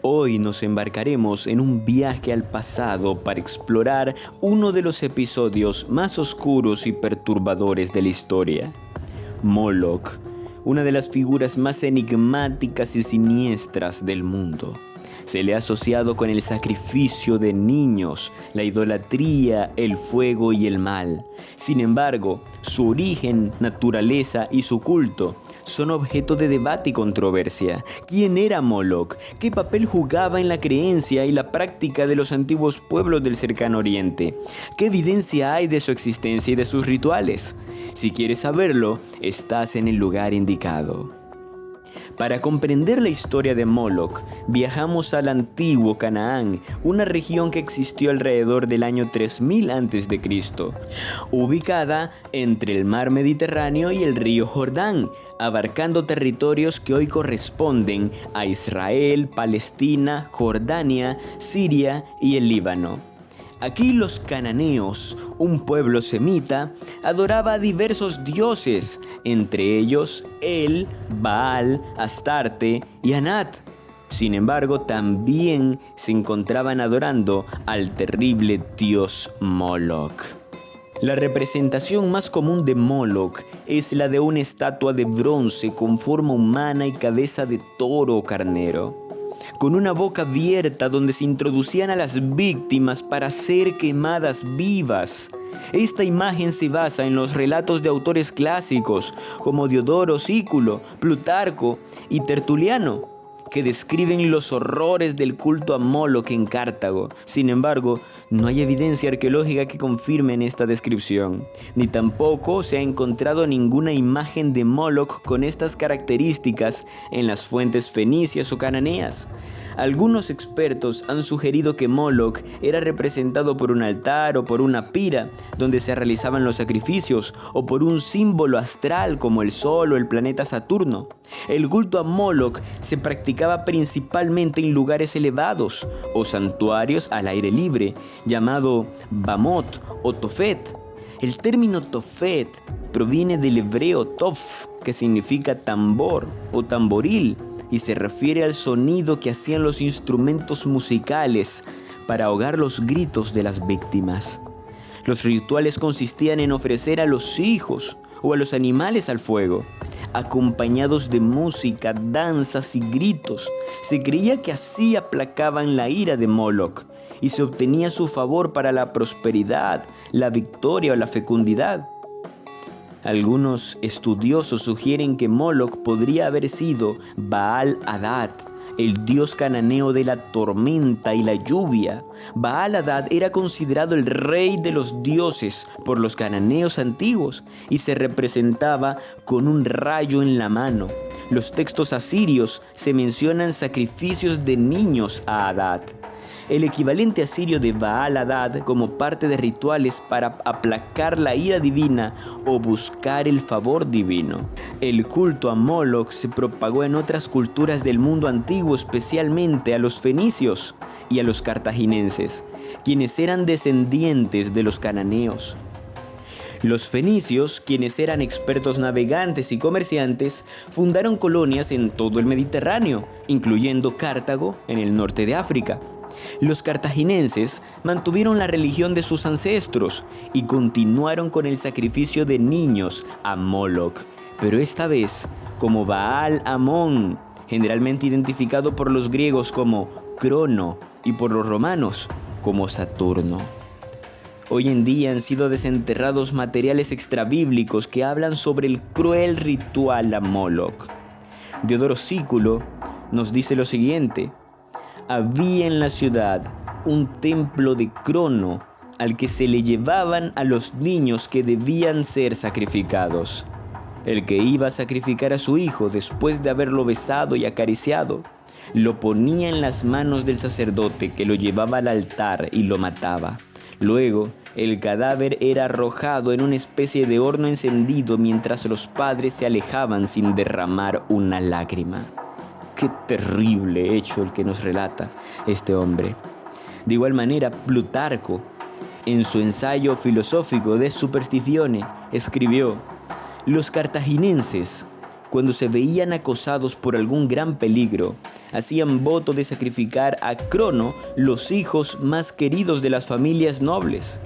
Hoy nos embarcaremos en un viaje al pasado para explorar uno de los episodios más oscuros y perturbadores de la historia. Moloch, una de las figuras más enigmáticas y siniestras del mundo. Se le ha asociado con el sacrificio de niños, la idolatría, el fuego y el mal. Sin embargo, su origen, naturaleza y su culto son objeto de debate y controversia. ¿Quién era Moloch? ¿Qué papel jugaba en la creencia y la práctica de los antiguos pueblos del cercano oriente? ¿Qué evidencia hay de su existencia y de sus rituales? Si quieres saberlo, estás en el lugar indicado. Para comprender la historia de Moloch, viajamos al antiguo Canaán, una región que existió alrededor del año 3000 a.C., ubicada entre el mar Mediterráneo y el río Jordán, abarcando territorios que hoy corresponden a Israel, Palestina, Jordania, Siria y el Líbano. Aquí los cananeos, un pueblo semita, adoraba a diversos dioses, entre ellos El, Baal, Astarte y Anat. Sin embargo, también se encontraban adorando al terrible dios Moloch. La representación más común de Moloch es la de una estatua de bronce con forma humana y cabeza de toro o carnero, con una boca abierta donde se introducían a las víctimas para ser quemadas vivas. Esta imagen se basa en los relatos de autores clásicos como Diodoro Sículo, Plutarco y Tertuliano, que describen los horrores del culto a Moloch en Cartago. Sin embargo, no hay evidencia arqueológica que confirme esta descripción, ni tampoco se ha encontrado ninguna imagen de Moloch con estas características en las fuentes fenicias o cananeas. Algunos expertos han sugerido que Moloch era representado por un altar o por una pira donde se realizaban los sacrificios, o por un símbolo astral como el Sol o el planeta Saturno. El culto a Moloch se practicaba principalmente en lugares elevados o santuarios al aire libre, llamado Bamot o Tofet. El término Tofet proviene del hebreo Tof, que significa tambor o tamboril, y se refiere al sonido que hacían los instrumentos musicales para ahogar los gritos de las víctimas. Los rituales consistían en ofrecer a los hijos o a los animales al fuego, acompañados de música, danzas y gritos. Se creía que así aplacaban la ira de Moloch y se obtenía su favor para la prosperidad, la victoria o la fecundidad. Algunos estudiosos sugieren que Moloch podría haber sido Baal-Hadad, el dios cananeo de la tormenta y la lluvia. Baal-Hadad era considerado el rey de los dioses por los cananeos antiguos y se representaba con un rayo en la mano. Los textos asirios se mencionan sacrificios de niños a Hadad, el equivalente asirio de Baal-Hadad, como parte de rituales para aplacar la ira divina o buscar el favor divino. El culto a Moloch se propagó en otras culturas del mundo antiguo, especialmente a los fenicios y a los cartagineses, quienes eran descendientes de los cananeos. Los fenicios, quienes eran expertos navegantes y comerciantes, fundaron colonias en todo el Mediterráneo, incluyendo Cartago en el norte de África. Los cartaginenses mantuvieron la religión de sus ancestros y continuaron con el sacrificio de niños a Moloch, pero esta vez como Baal-Amón, generalmente identificado por los griegos como Crono y por los romanos como Saturno. Hoy en día han sido desenterrados materiales extrabíblicos que hablan sobre el cruel ritual a Moloch. Diodoro Sículo nos dice lo siguiente: había en la ciudad un templo de Crono al que se le llevaban a los niños que debían ser sacrificados. El que iba a sacrificar a su hijo, después de haberlo besado y acariciado, lo ponía en las manos del sacerdote, que lo llevaba al altar y lo mataba. Luego, el cadáver era arrojado en una especie de horno encendido mientras los padres se alejaban sin derramar una lágrima. Qué terrible hecho el que nos relata este hombre. De igual manera, Plutarco, en su ensayo filosófico De Superstitione, escribió: los cartaginenses, cuando se veían acosados por algún gran peligro, hacían voto de sacrificar a Crono los hijos más queridos de las familias nobles.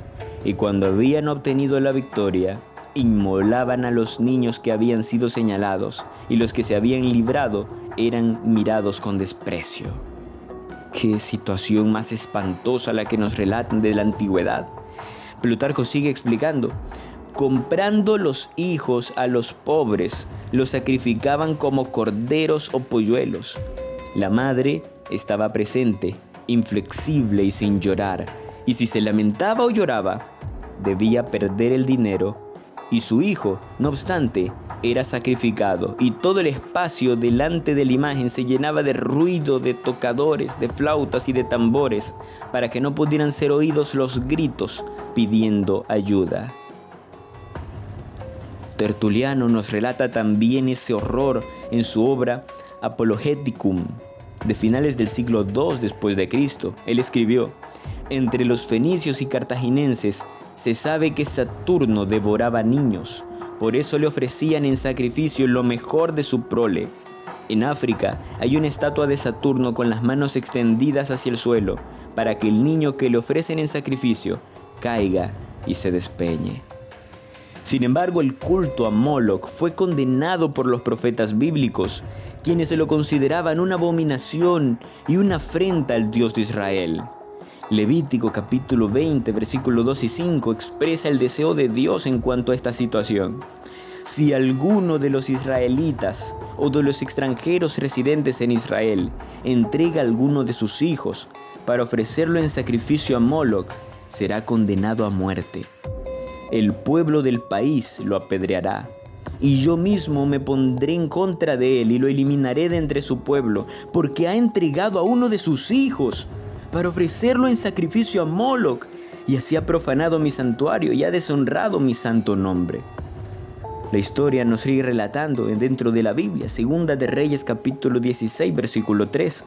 Y cuando habían obtenido la victoria, inmolaban a los niños que habían sido señalados, y los que se habían librado eran mirados con desprecio. ¡Qué situación más espantosa la que nos relatan de la antigüedad! Plutarco sigue explicando: comprando los hijos a los pobres, los sacrificaban como corderos o polluelos. La madre estaba presente, inflexible y sin llorar, y si se lamentaba o lloraba, debía perder el dinero, y su hijo, no obstante, era sacrificado, y todo el espacio delante de la imagen se llenaba de ruido de tocadores, de flautas y de tambores, para que no pudieran ser oídos los gritos pidiendo ayuda. Tertuliano nos relata también ese horror en su obra Apologeticum, de finales del siglo II después de Cristo. Él escribió: entre los fenicios y cartagineses se sabe que Saturno devoraba niños, por eso le ofrecían en sacrificio lo mejor de su prole. En África hay una estatua de Saturno con las manos extendidas hacia el suelo, para que el niño que le ofrecen en sacrificio caiga y se despeñe. Sin embargo, el culto a Moloch fue condenado por los profetas bíblicos, quienes se lo consideraban una abominación y una afrenta al Dios de Israel. Levítico capítulo 20, versículos 2 y 5 expresa el deseo de Dios en cuanto a esta situación. Si alguno de los israelitas o de los extranjeros residentes en Israel entrega a alguno de sus hijos para ofrecerlo en sacrificio a Moloch, será condenado a muerte. El pueblo del país lo apedreará, y yo mismo me pondré en contra de él y lo eliminaré de entre su pueblo, porque ha entregado a uno de sus hijos para ofrecerlo en sacrificio a Moloch, y así ha profanado mi santuario y ha deshonrado mi santo nombre. La historia nos sigue relatando dentro de la Biblia, Segunda de Reyes capítulo 16, versículo 3.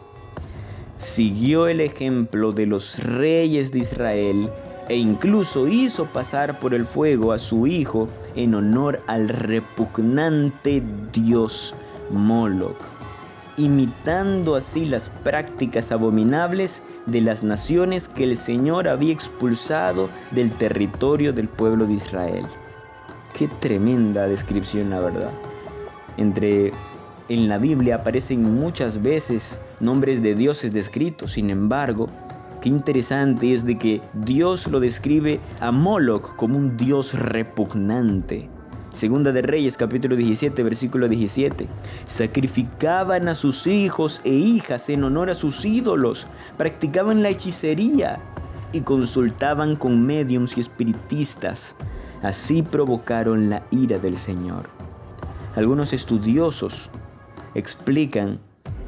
Siguió el ejemplo de los reyes de Israel e incluso hizo pasar por el fuego a su hijo en honor al repugnante dios Moloch, imitando así las prácticas abominables de las naciones que el Señor había expulsado del territorio del pueblo de Israel. Qué tremenda descripción, la verdad. En la Biblia aparecen muchas veces nombres de dioses descritos. Sin embargo, qué interesante es de que Dios lo describe a Moloch como un dios repugnante. Segunda de Reyes capítulo 17, versículo 17. Sacrificaban a sus hijos e hijas en honor a sus ídolos, practicaban la hechicería y consultaban con médiums y espiritistas. Así provocaron la ira del Señor. Algunos estudiosos explican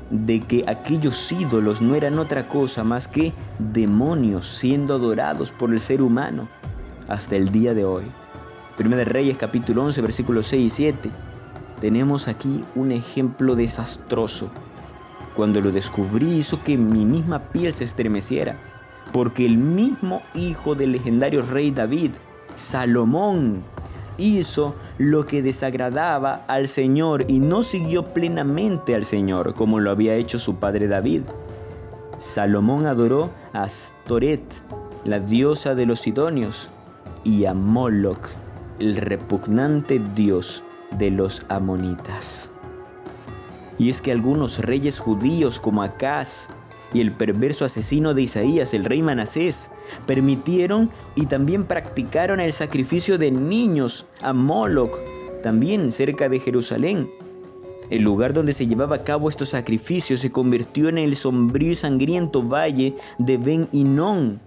de que aquellos ídolos no eran otra cosa más que demonios siendo adorados por el ser humano hasta el día de hoy. Primera de Reyes capítulo 11 versículos 6 y 7. Tenemos aquí un ejemplo desastroso. Cuando lo descubrí hizo que mi misma piel se estremeciera, porque el mismo hijo del legendario rey David, Salomón, hizo lo que desagradaba al Señor y no siguió plenamente al Señor como lo había hecho su padre David. Salomón adoró a Astoret, la diosa de los sidonios, y a Moloch, el repugnante dios de los amonitas. Y es que algunos reyes judíos como Acaz y el perverso asesino de Isaías, el rey Manasés, permitieron y también practicaron el sacrificio de niños a Moloch, también cerca de Jerusalén. El lugar donde se llevaba a cabo estos sacrificios se convirtió en el sombrío y sangriento valle de Ben Hinnom.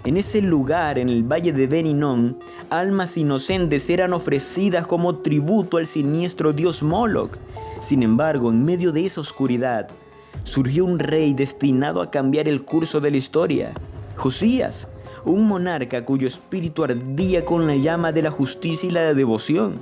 En ese lugar, en el valle de Ben Hinnom, almas inocentes eran ofrecidas como tributo al siniestro dios Moloch. Sin embargo, en medio de esa oscuridad, surgió un rey destinado a cambiar el curso de la historia, Josías, un monarca cuyo espíritu ardía con la llama de la justicia y la devoción.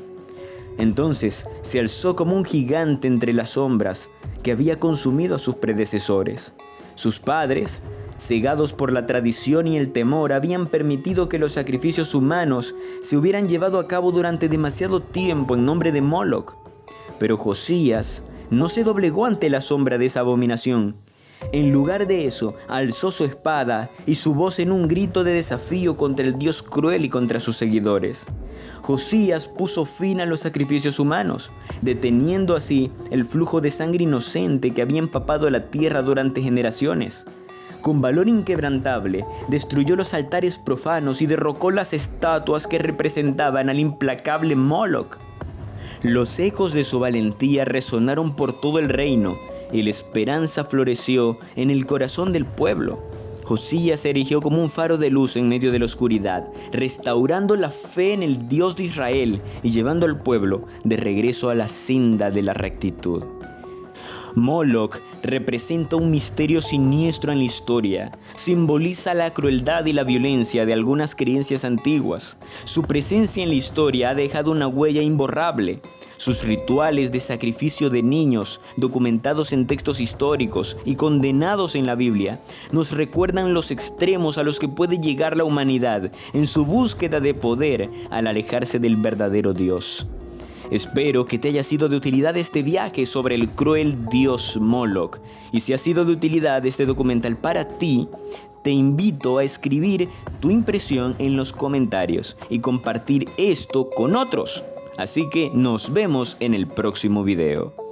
Entonces se alzó como un gigante entre las sombras que había consumido a sus predecesores. Sus padres, cegados por la tradición y el temor, habían permitido que los sacrificios humanos se hubieran llevado a cabo durante demasiado tiempo en nombre de Moloch. Pero Josías no se doblegó ante la sombra de esa abominación. En lugar de eso, alzó su espada y su voz en un grito de desafío contra el Dios cruel y contra sus seguidores. Josías puso fin a los sacrificios humanos, deteniendo así el flujo de sangre inocente que había empapado la tierra durante generaciones. Con valor inquebrantable, destruyó los altares profanos y derrocó las estatuas que representaban al implacable Moloch. Los ecos de su valentía resonaron por todo el reino, y la esperanza floreció en el corazón del pueblo. Josías se erigió como un faro de luz en medio de la oscuridad, restaurando la fe en el Dios de Israel y llevando al pueblo de regreso a la senda de la rectitud. Moloch representa un misterio siniestro en la historia. Simboliza la crueldad y la violencia de algunas creencias antiguas. Su presencia en la historia ha dejado una huella imborrable. Sus rituales de sacrificio de niños, documentados en textos históricos y condenados en la Biblia, nos recuerdan los extremos a los que puede llegar la humanidad en su búsqueda de poder al alejarse del verdadero Dios. Espero que te haya sido de utilidad este viaje sobre el cruel dios Moloch. Y si ha sido de utilidad este documental para ti, te invito a escribir tu impresión en los comentarios y compartir esto con otros. Así que nos vemos en el próximo video.